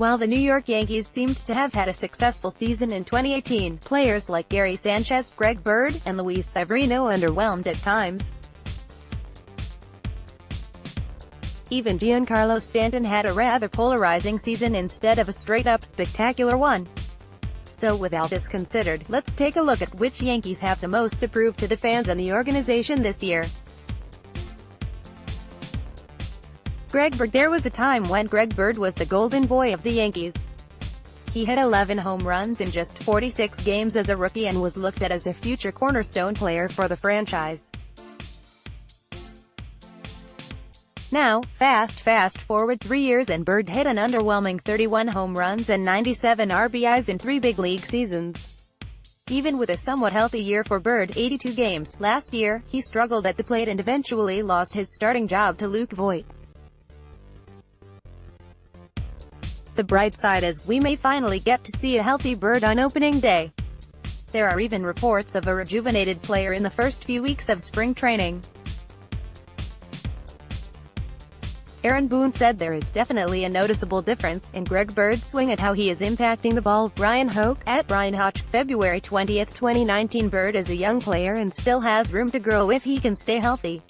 While the New York Yankees seemed to have had a successful season in 2018, players like Gary Sanchez, Greg Bird, and Luis Severino underwhelmed at times. Even Giancarlo Stanton had a rather polarizing season instead of a straight-up spectacular one. So with all this considered, let's take a look at which Yankees have the most to prove to the fans and the organization this year. Greg Bird. There was a time when Greg Bird was the golden boy of the Yankees. He hit 11 home runs in just 46 games as a rookie and was looked at as a future cornerstone player for the franchise. Now, fast forward 3 years and Bird hit an underwhelming 31 home runs and 97 RBIs in 3 big league seasons. Even with a somewhat healthy year for Bird, 82 games, last year, he struggled at the plate and eventually lost his starting job to Luke Voit. The bright side is, we may finally get to see a healthy Bird on opening day. There are even reports of a rejuvenated player in the first few weeks of spring training. Aaron Boone said there is definitely a noticeable difference in Greg Bird's swing and how he is impacting the ball. Brian Hoke, at Brian Hoch, February 20, 2019. Bird is a young player and still has room to grow if he can stay healthy.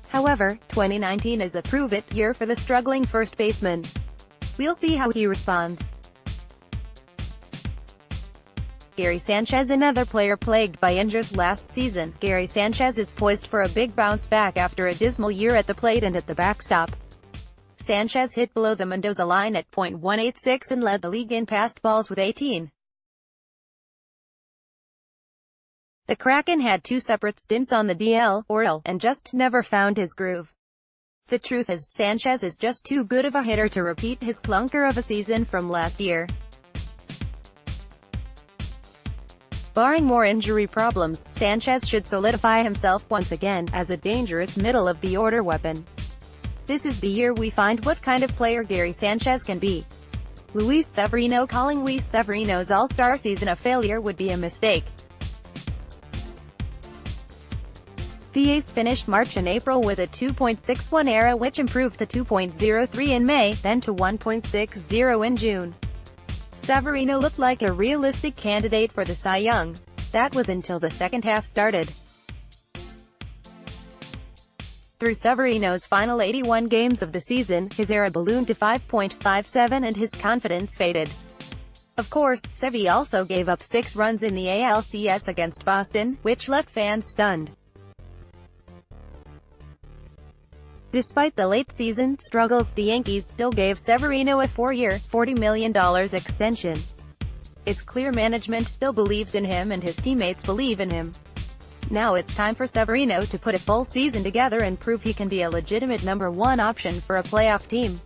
However, 2019 is a prove-it year for the struggling first baseman. We'll see how he responds. Gary Sanchez, another player plagued by injuries last season. Gary Sanchez is poised for a big bounce back after a dismal year at the plate and at the backstop. Sanchez hit below the Mendoza line at .186 and led the league in passed balls with 18. The Kraken had 2 separate stints on the DL, and just never found his groove. The truth is, Sanchez is just too good of a hitter to repeat his clunker of a season from last year. Barring more injury problems, Sanchez should solidify himself once again as a dangerous middle-of-the-order weapon. This is the year we find what kind of player Gary Sanchez can be. Luis Severino. Calling Luis Severino's All-Star season a failure would be a mistake. The ace finished March and April with a 2.61 ERA, which improved to 2.03 in May, then to 1.60 in June. Severino looked like a realistic candidate for the Cy Young. That was until the second half started. Through Severino's final 81 games of the season, his ERA ballooned to 5.57 and his confidence faded. Of course, Sevy also gave up 6 runs in the ALCS against Boston, which left fans stunned. Despite the late-season struggles, the Yankees still gave Severino a 4-year, $40 million extension. It's clear management still believes in him and his teammates believe in him. Now it's time for Severino to put a full season together and prove he can be a legitimate #1 option for a playoff team.